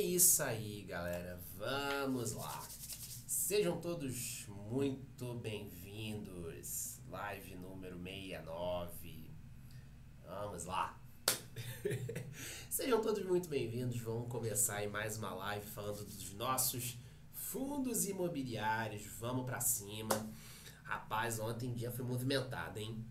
isso aí, galera. Vamos lá. Sejam todos muito bem-vindos. Live número 69. Vamos lá. Sejam todos muito bem-vindos. Vamos começar aí mais uma live falando dos nossos fundos imobiliários. Vamos pra cima. Rapaz, ontem o dia foi movimentado, hein?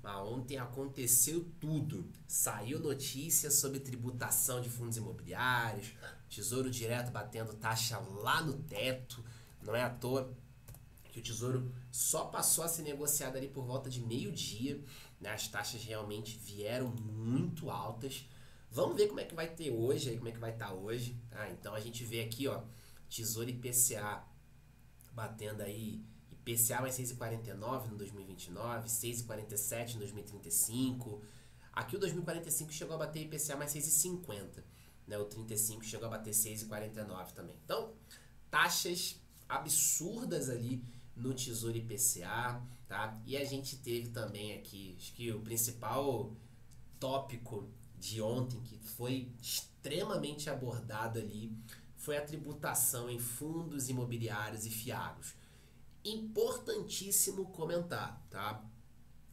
Mas ontem aconteceu tudo. Saiu notícia sobre tributação de fundos imobiliários, Tesouro Direto batendo taxa lá no teto. Não é à toa que o Tesouro só passou a ser negociado ali por volta de meio-dia, né? As taxas realmente vieram muito altas. Vamos ver como é que vai ter hoje, aí como é que vai estar hoje. Tá? Então a gente vê aqui, ó, Tesouro IPCA batendo aí IPCA mais 6,49 no 2029, 6,47 em 2035. Aqui o 2045 chegou a bater IPCA mais 6,50, né? O 35 chegou a bater 6,49 também. Então, taxas absurdas ali no Tesouro IPCA, tá? E a gente teve também aqui, acho que o principal tópico de ontem, que foi extremamente abordado ali, foi a tributação em fundos imobiliários e fiagros. Importantíssimo comentar, tá?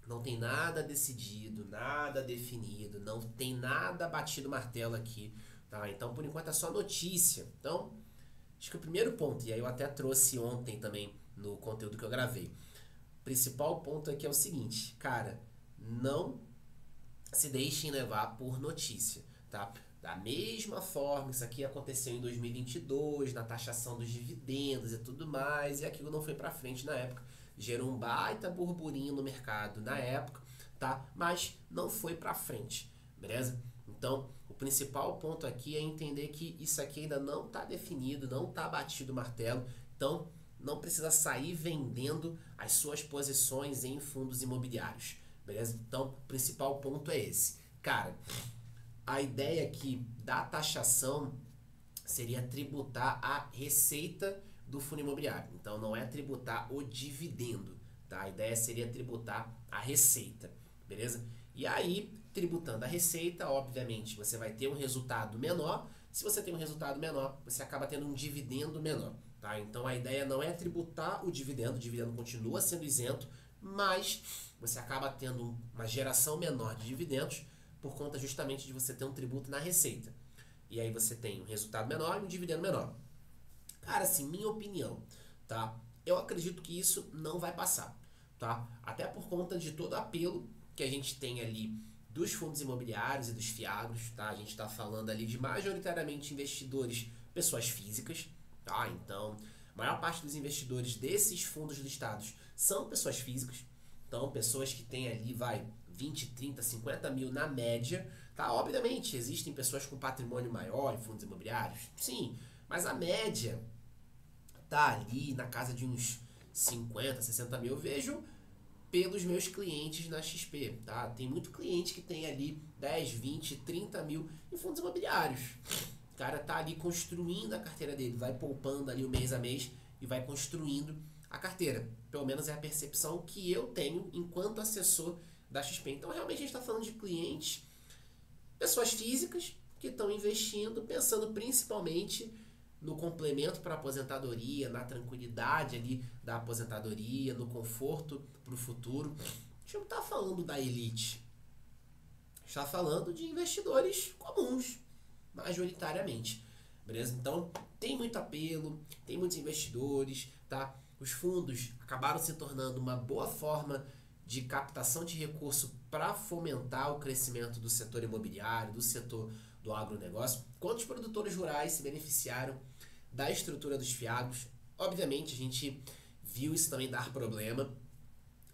Não tem nada decidido, nada definido, não tem nada batido martelo aqui, tá? Então, por enquanto, é só notícia. Então, acho que o primeiro ponto, e aí eu até trouxe ontem também no conteúdo que eu gravei, o principal ponto aqui é o seguinte, cara, não se deixem levar por notícia, tá? Da mesma forma, isso aqui aconteceu em 2022, na taxação dos dividendos e tudo mais, e aquilo não foi pra frente na época. Gerou um baita burburinho no mercado na época, tá? Mas não foi pra frente, beleza? Então, o principal ponto aqui é entender que isso aqui ainda não tá definido, não tá batido o martelo, então não precisa sair vendendo as suas posições em fundos imobiliários, beleza? Então, o principal ponto é esse. Cara, a ideia aqui da taxação seria tributar a receita do fundo imobiliário. Então, não é tributar o dividendo, tá? A ideia seria tributar a receita, beleza? E aí, tributando a receita, obviamente, você vai ter um resultado menor. Se você tem um resultado menor, você acaba tendo um dividendo menor, tá? Então, a ideia não é tributar o dividendo continua sendo isento, mas você acaba tendo uma geração menor de dividendos por conta justamente de você ter um tributo na receita. E aí você tem um resultado menor e um dividendo menor. Cara, assim, minha opinião, tá? Eu acredito que isso não vai passar, tá? Até por conta de todo o apelo que a gente tem ali dos fundos imobiliários e dos fiagros, tá? A gente tá falando ali de majoritariamente investidores, pessoas físicas, tá? Então, a maior parte dos investidores desses fundos listados são pessoas físicas. Então, pessoas que têm ali, 20, 30, 50 mil na média, tá? Obviamente, existem pessoas com patrimônio maior em fundos imobiliários, sim, mas a média tá ali na casa de uns 50, 60 mil. Eu vejo pelos meus clientes na XP, tá? Tem muito cliente que tem ali 10, 20, 30 mil em fundos imobiliários. O cara tá ali construindo a carteira dele, vai poupando ali o mês a mês e vai construindo a carteira. Pelo menos é a percepção que eu tenho enquanto assessor da XP. Então, realmente, a gente está falando de clientes, pessoas físicas que estão investindo, pensando principalmente no complemento para a aposentadoria, na tranquilidade ali da aposentadoria, no conforto para o futuro. A gente não está falando da elite, está falando de investidores comuns, majoritariamente. Beleza? Então, tem muito apelo, tem muitos investidores, tá? Os fundos acabaram se tornando uma boa forma de captação de recurso para fomentar o crescimento do setor imobiliário, do setor do agronegócio. Quantos produtores rurais se beneficiaram da estrutura dos fiagros? Obviamente, a gente viu isso também dar problema.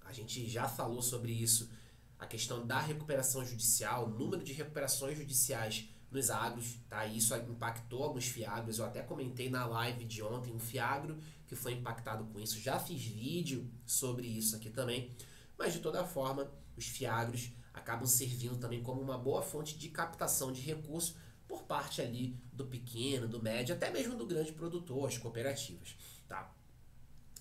A gente já falou sobre isso, a questão da recuperação judicial, o número de recuperações judiciais nos agros, tá? Isso impactou alguns fiagros. Eu até comentei na live de ontem um fiagro que foi impactado com isso. Já fiz vídeo sobre isso aqui também. Mas, de toda forma, os fiagros acabam servindo também como uma boa fonte de captação de recursos por parte ali do pequeno, do médio, até mesmo do grande produtor, as cooperativas, tá?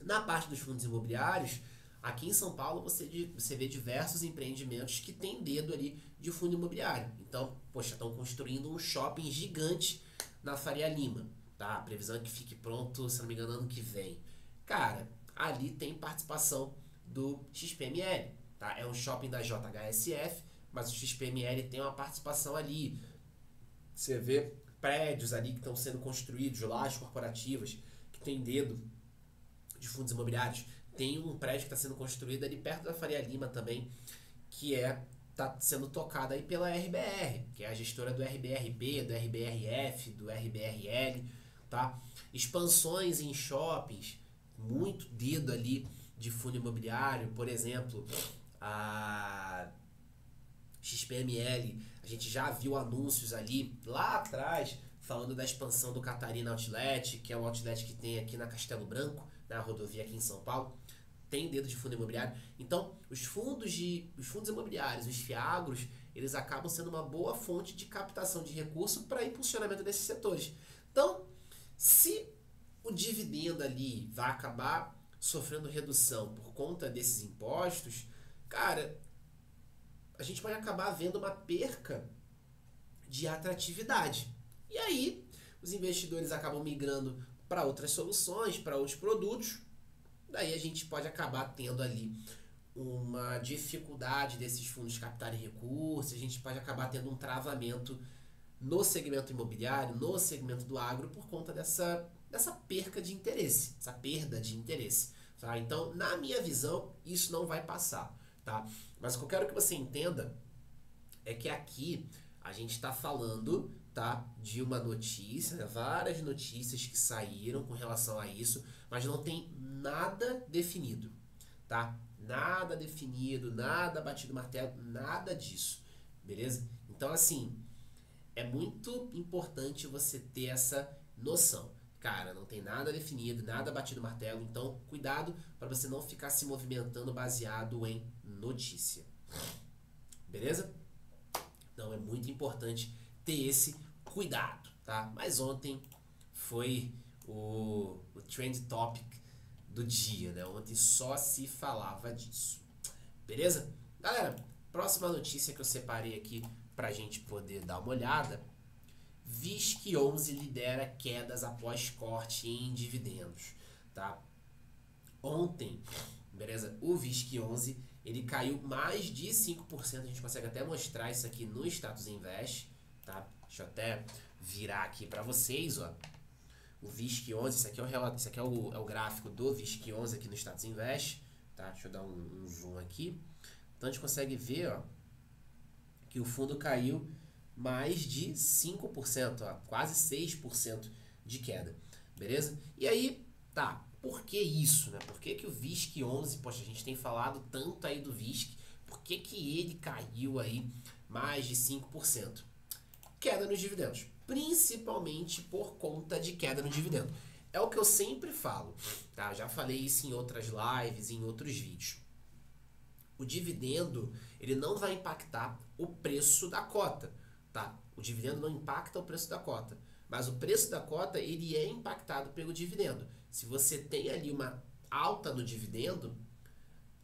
Na parte dos fundos imobiliários, aqui em São Paulo você vê diversos empreendimentos que têm dedo ali de fundo imobiliário. Então, poxa, estão construindo um shopping gigante na Faria Lima, tá? A previsão é que fique pronto, se não me engano, ano que vem. Cara, ali tem participação do XPML, tá? É um shopping da JHSF, mas o XPML tem uma participação ali. Você vê prédios ali que estão sendo construídos, lajes corporativas, que tem dedo de fundos imobiliários. Tem um prédio que está sendo construído ali perto da Faria Lima também, que está sendo tocado aí pela RBR, que é a gestora do RBRB, do RBRF, do RBRL, tá? Expansões em shoppings, muito dedo ali de fundo imobiliário, por exemplo, a XPML, a gente já viu anúncios ali lá atrás falando da expansão do Catarina Outlet, que é um outlet que tem aqui na Castelo Branco, na rodovia aqui em São Paulo. Tem dedo de fundo imobiliário. Então, os fundos imobiliários, os FIAGROS, eles acabam sendo uma boa fonte de captação de recurso para impulsionamento desses setores. Então, se o dividendo ali vai acabar sofrendo redução por conta desses impostos, cara, a gente pode acabar vendo uma perca de atratividade. E aí, os investidores acabam migrando para outras soluções, para outros produtos. Daí a gente pode acabar tendo ali uma dificuldade desses fundos captarem recursos, a gente pode acabar tendo um travamento no segmento imobiliário, no segmento do agro, por conta dessa perca de interesse, essa perda de interesse. Tá? Então, na minha visão, isso não vai passar. Tá? Mas o que eu quero que você entenda é que aqui a gente está falando, tá, de uma notícia, né, várias notícias que saíram com relação a isso, mas não tem nada definido, tá? Nada definido, nada batido martelo, nada disso, beleza? Então, assim, é muito importante você ter essa noção. Cara, não tem nada definido, nada batido martelo, então cuidado para você não ficar se movimentando baseado em notícia. Beleza? Então é muito importante ter esse cuidado, tá? Mas ontem foi o trend topic do dia, né? Ontem só se falava disso. Beleza? Galera, próxima notícia que eu separei aqui pra gente poder dar uma olhada. VISC11 lidera quedas após corte em dividendos, tá? Ontem, beleza? O VISC11 ele caiu mais de 5%, a gente consegue até mostrar isso aqui no Status Invest, tá? Deixa eu até virar aqui para vocês, ó. O VISC11, isso aqui é o relato, isso aqui é o gráfico do VISC11 aqui no Status Invest, tá? Deixa eu dar um zoom aqui. Então a gente consegue ver, ó, que o fundo caiu mais de 5%, ó, quase 6% de queda, beleza? E aí, tá, por que isso, né? Por que o VISC11, poxa, a gente tem falado tanto aí do VISC, por que ele caiu aí mais de 5%? Queda nos dividendos, principalmente por conta de queda no dividendo. É o que eu sempre falo, tá? Já falei isso em outras lives, em outros vídeos. O dividendo, ele não vai impactar o preço da cota, tá? O dividendo não impacta o preço da cota, mas o preço da cota, ele é impactado pelo dividendo. Se você tem ali uma alta no dividendo,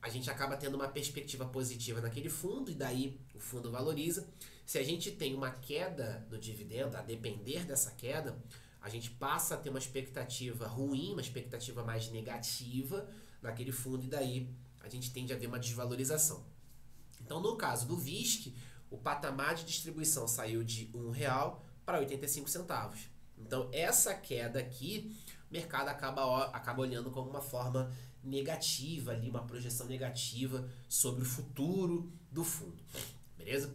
a gente acaba tendo uma perspectiva positiva naquele fundo e daí o fundo valoriza. Se a gente tem uma queda no dividendo, a depender dessa queda, a gente passa a ter uma expectativa ruim, uma expectativa mais negativa naquele fundo e daí a gente tende a ver uma desvalorização. Então, no caso do VISC, o patamar de distribuição saiu de R$1 para 85 centavos. Então, essa queda aqui, o mercado acaba olhando como uma forma negativa, ali, uma projeção negativa sobre o futuro do fundo. Beleza?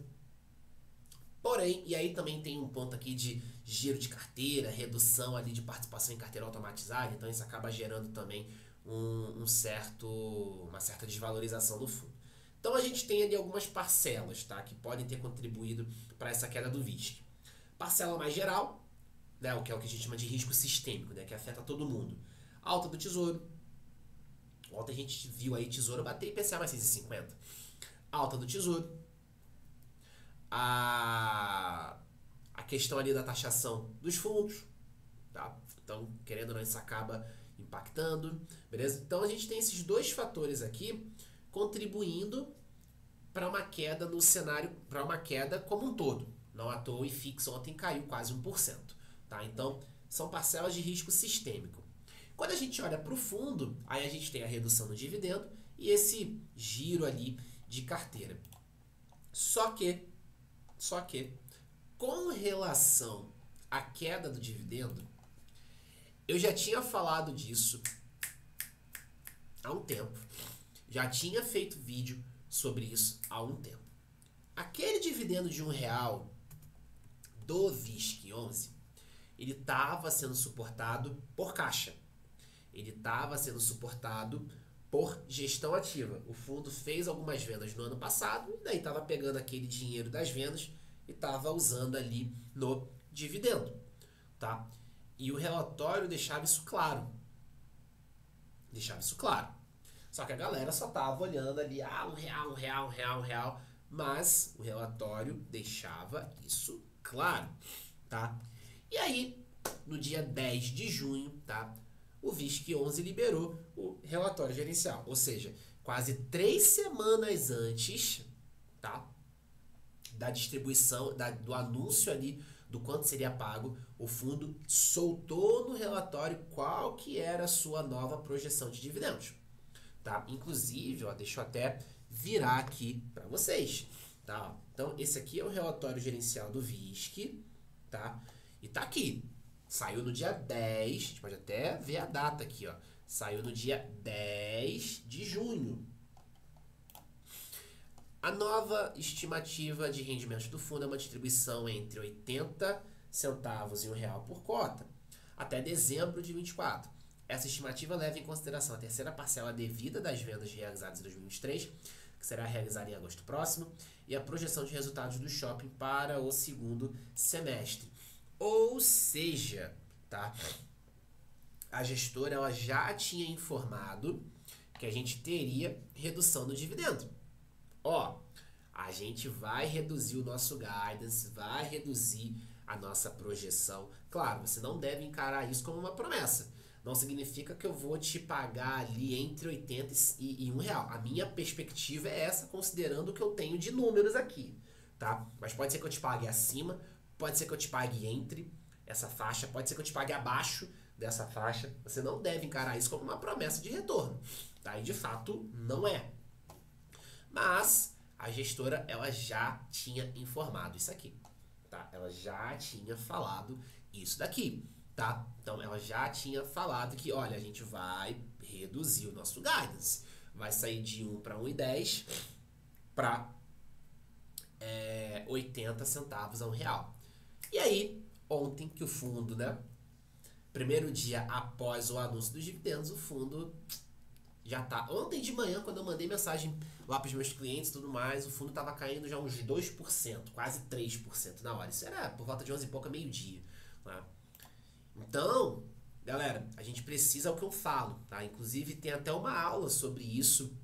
Porém, e aí também tem um ponto aqui de giro de carteira, redução ali de participação em carteira automatizada, então isso acaba gerando também uma certa desvalorização do fundo. Então a gente tem ali algumas parcelas, tá, que podem ter contribuído para essa queda do VISC. Parcela mais geral, né, o que é o que a gente chama de risco sistêmico, né, que afeta todo mundo. Alta do Tesouro. Ontem a gente viu aí Tesouro bater IPCA mais 6,50. Alta do Tesouro. A questão ali da taxação dos fundos, tá? Então, querendo ou não, isso acaba impactando, beleza? Então a gente tem esses dois fatores aqui contribuindo para uma queda no cenário, para uma queda como um todo. Não à toa, o IFIX ontem caiu quase 1%, tá? Então, são parcelas de risco sistêmico. Quando a gente olha para o fundo, aí a gente tem a redução no dividendo e esse giro ali de carteira. Só que, com relação à queda do dividendo, eu já tinha falado disso há um tempo. Já tinha feito vídeo sobre isso há um tempo. Aquele dividendo de R$1 do VISC11, ele estava sendo suportado por caixa. Ele estava sendo suportado por gestão ativa. O fundo fez algumas vendas no ano passado e daí estava pegando aquele dinheiro das vendas e estava usando ali no dividendo, tá? E o relatório deixava isso claro. Só que a galera só estava olhando ali, R$1, mas o relatório deixava isso claro, tá? E aí, no dia 10 de junho, tá? O VISC11 liberou o relatório gerencial, ou seja, quase 3 semanas antes, tá, da distribuição, do anúncio ali do quanto seria pago, o fundo soltou no relatório qual que era a sua nova projeção de dividendos, tá? Inclusive, ó, deixa eu até virar aqui para vocês, tá? Então, esse aqui é o relatório gerencial do VISC, tá? E tá aqui. Saiu no dia 10, a gente pode até ver a data aqui, ó. Saiu no dia 10 de junho. A nova estimativa de rendimentos do fundo é uma distribuição entre 80 centavos e R$1 por cota, até dezembro de 24. Essa estimativa leva em consideração a terceira parcela devida das vendas realizadas em 2023, que será realizada em agosto próximo, e a projeção de resultados do shopping para o segundo semestre. Ou seja, tá? A gestora ela já tinha informado que a gente teria redução no dividendo. Ó, a gente vai reduzir o nosso guidance, vai reduzir a nossa projeção. Claro, você não deve encarar isso como uma promessa. Não significa que eu vou te pagar ali entre 80 e R$1. A minha perspectiva é essa, considerando o que eu tenho de números aqui, tá? Mas pode ser que eu te pague acima, pode ser que eu te pague entre essa faixa, pode ser que eu te pague abaixo dessa faixa. Você não deve encarar isso como uma promessa de retorno, tá? E de fato não é. Mas a gestora ela já tinha informado isso aqui, tá? Ela já tinha falado isso daqui, tá? Então ela já tinha falado que, olha, a gente vai reduzir o nosso guidance, vai sair de 1 para 1,10 para 80 centavos a R$1. E aí, ontem que o fundo, né? Primeiro dia após o anúncio dos dividendos, o fundo já tá. Ontem de manhã, quando eu mandei mensagem lá para os meus clientes e tudo mais, o fundo tava caindo já uns 2%, quase 3% na hora. Isso era por volta de 11 e pouca, meio-dia. Tá? Então, galera, a gente precisa, é o que eu falo, tá? Inclusive tem até uma aula sobre isso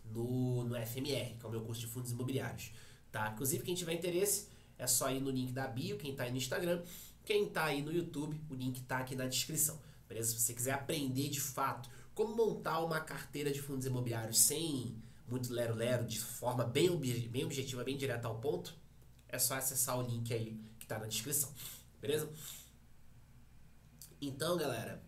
no FMR, que é o meu curso de fundos imobiliários, tá? Inclusive, quem tiver interesse, é só ir no link da bio, quem tá aí no Instagram, quem tá aí no YouTube, o link tá aqui na descrição, beleza? Se você quiser aprender de fato como montar uma carteira de fundos imobiliários sem muito lero-lero, de forma bem objetiva, bem direta ao ponto, é só acessar o link aí que tá na descrição, beleza? Então, galera,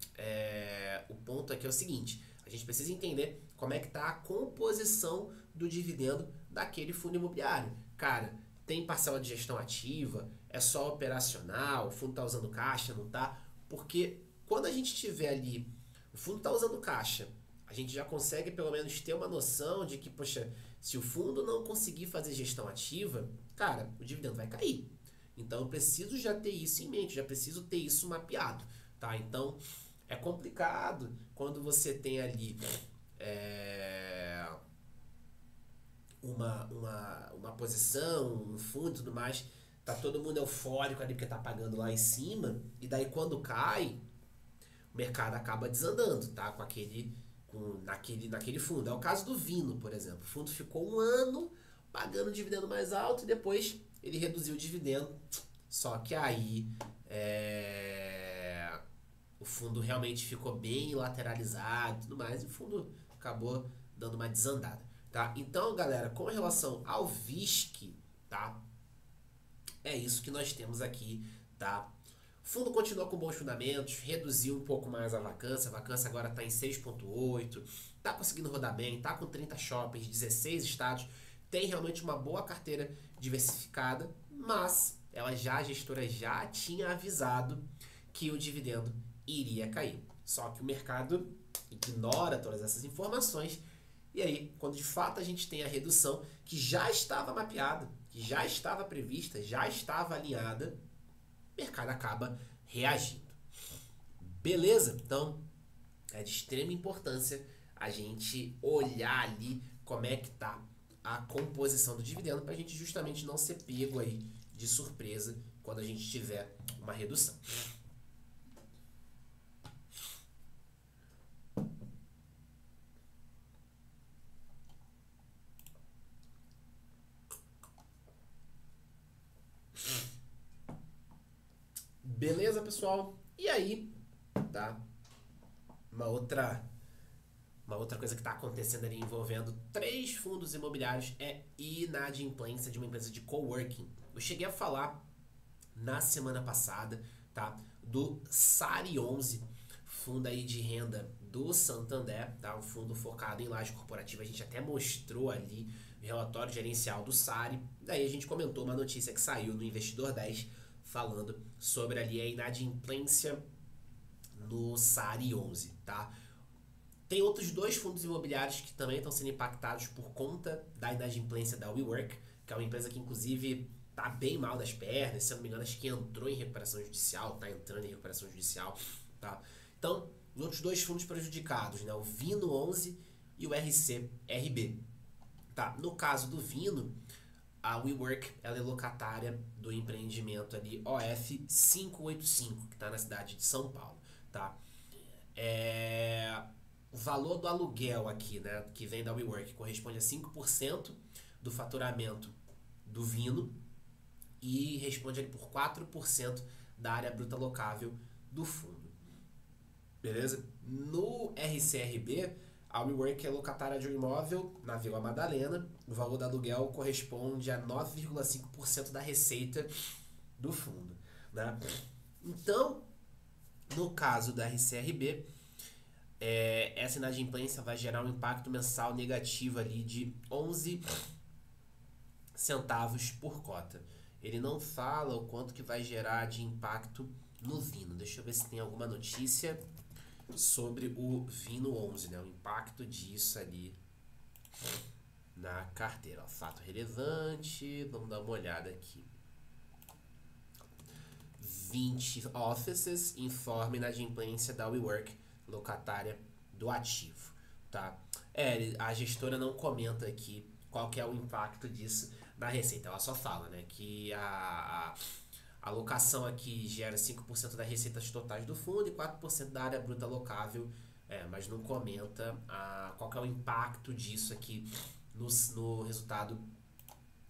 o ponto aqui é o seguinte, a gente precisa entender como é que tá a composição do dividendo daquele fundo imobiliário. Cara, tem parcela de gestão ativa, é só operacional, o fundo tá usando caixa, não tá? Porque quando a gente tiver ali, o fundo tá usando caixa, a gente já consegue pelo menos ter uma noção de que, poxa, se o fundo não conseguir fazer gestão ativa, cara, o dividendo vai cair. Então eu preciso já ter isso em mente, já preciso ter isso mapeado, tá? Então é complicado quando você tem ali uma posição, um fundo e tudo mais, tá todo mundo eufórico ali porque tá pagando lá em cima, e daí quando cai, o mercado acaba desandando, tá? Naquele fundo. É o caso do Vino, por exemplo. O fundo ficou um ano pagando o dividendo mais alto e depois ele reduziu o dividendo. Só que aí o fundo realmente ficou bem lateralizado e tudo mais, e o fundo acabou dando uma desandada, tá? Então, galera, com relação ao VISC, tá? É isso que nós temos aqui, tá? O fundo continua com bons fundamentos, reduziu um pouco mais a vacância agora está em 6,8, está conseguindo rodar bem, está com 30 shoppings, 16 estados, tem realmente uma boa carteira diversificada, mas a gestora já tinha avisado que o dividendo iria cair. Só que o mercado ignora todas essas informações e aí, quando de fato a gente tem a redução que já estava mapeada, que já estava prevista, já estava alinhada, o mercado acaba reagindo. Beleza? Então, é de extrema importância a gente olhar ali como é que está a composição do dividendo para a gente justamente não ser pego aí de surpresa quando a gente tiver uma redução. Beleza, pessoal? E aí, tá? Uma outra coisa que está acontecendo ali envolvendo 3 fundos imobiliários é inadimplência de uma empresa de coworking. Eu cheguei a falar na semana passada, tá? Do SARI 11, fundo aí de renda do Santander, tá? Um fundo focado em laje corporativa. A gente até mostrou ali o relatório gerencial do SARI. Daí a gente comentou uma notícia que saiu no Investidor 10 falando sobre ali a inadimplência no SARI 11, tá? Tem outros 2 fundos imobiliários que também estão sendo impactados por conta da inadimplência da WeWork, que é uma empresa que inclusive tá bem mal das pernas, se eu não me engano acho que entrou em recuperação judicial, tá entrando em recuperação judicial, tá? Então, os outros 2 fundos prejudicados, né? O Vino 11 e o RCRB, tá? No caso do Vino, a WeWork ela é locatária do empreendimento ali OF 585, que está na cidade de São Paulo, tá? O valor do aluguel aqui, né, que vem da WeWork, corresponde a 5% do faturamento do Vino e responde ali por 4% da área bruta locável do fundo. Beleza? No RCRB, a WeWork é locatária de um imóvel na Vila Madalena. O valor do aluguel corresponde a 9,5% da receita do fundo, né? Então, no caso da RCRB, essa inadimplência vai gerar um impacto mensal negativo ali de 11 centavos por cota. Ele não fala o quanto que vai gerar de impacto no Vino. Deixa eu ver se tem alguma notícia sobre o Vino 11, né? O impacto disso ali na carteira. Ó, fato relevante, vamos dar uma olhada aqui. 20 offices informa inadimplência da WeWork, locatária do ativo, tá? A gestora não comenta aqui qual que é o impacto disso na receita. Ela só fala, né, que a alocação aqui gera 5% das receitas totais do fundo e 4% da área bruta locável, mas não comenta qual que é o impacto disso aqui no resultado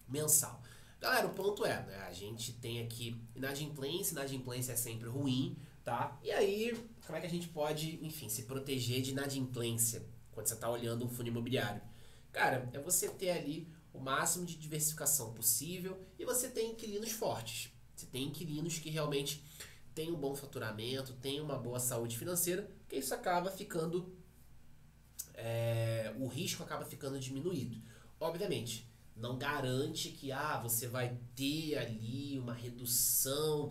mensal. Galera, o ponto né, a gente tem aqui inadimplência é sempre ruim, tá? E aí, como é que a gente pode, enfim, se proteger de inadimplência quando você está olhando um fundo imobiliário? Cara, é você ter ali o máximo de diversificação possível e você tem inquilinos fortes. Você tem inquilinos que realmente têm um bom faturamento, têm uma boa saúde financeira, porque isso acaba ficando, o risco acaba ficando diminuído. Obviamente, não garante que você vai ter ali uma redução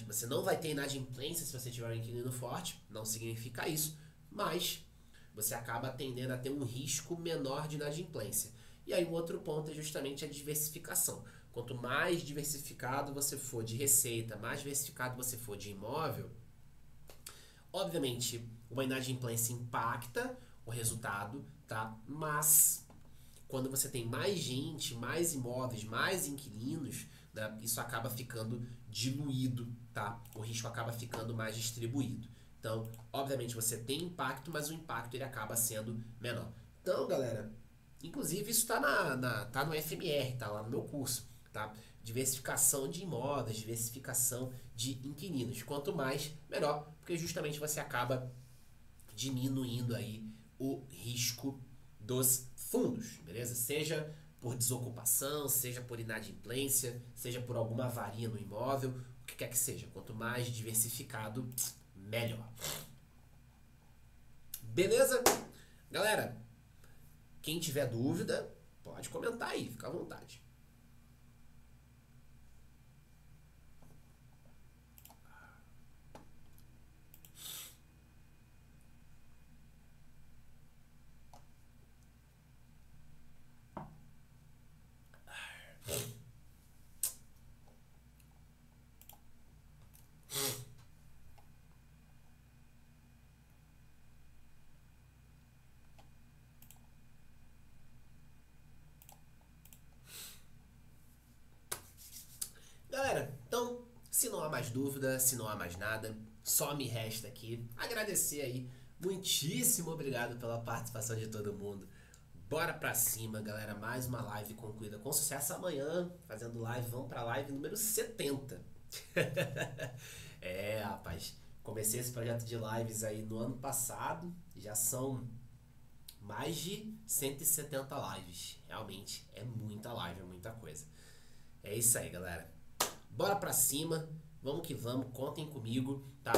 você não vai ter inadimplência se você tiver um inquilino forte, não significa isso, mas você acaba tendendo a ter um risco menor de inadimplência. E aí o outro ponto é justamente a diversificação. Quanto mais diversificado você for de receita, mais diversificado você for de imóvel, obviamente uma inadimplência impacta o resultado, tá? Mas quando você tem mais gente, mais imóveis, mais inquilinos, né, isso acaba ficando diluído, tá? O risco acaba ficando mais distribuído. Então, obviamente você tem impacto, mas o impacto ele acaba sendo menor. Então, galera, inclusive isso tá tá no FMR, tá lá no meu curso, tá? Diversificação de imóveis, diversificação de inquilinos. Quanto mais, melhor, porque justamente você acaba diminuindo aí o risco dos fundos, beleza? Seja por desocupação, seja por inadimplência, seja por alguma avaria no imóvel, quer que seja. Quanto mais diversificado, melhor. Beleza? Galera, quem tiver dúvida, pode comentar aí, fica à vontade. Galera, então, se não há mais dúvida, se não há mais nada, só me resta aqui agradecer aí. Muitíssimo obrigado pela participação de todo mundo. Bora pra cima, galera. Mais uma live concluída com sucesso. Amanhã, fazendo live, vamos pra live número 70. É, rapaz. Comecei esse projeto de lives aí no ano passado. Já são mais de 170 lives. Realmente, é muita live, é muita coisa. É isso aí, galera. Bora pra cima. Vamos que vamos. Contem comigo, tá?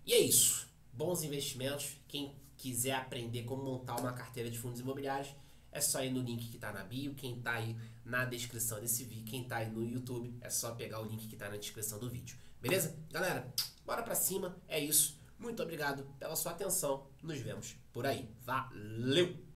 E é isso. Bons investimentos. Quem quiser aprender como montar uma carteira de fundos imobiliários, é só ir no link que tá na bio. Quem tá aí na descrição desse vídeo, quem tá aí no YouTube, é só pegar o link que tá na descrição do vídeo. Beleza? Galera, bora pra cima. É isso. Muito obrigado pela sua atenção. Nos vemos por aí. Valeu!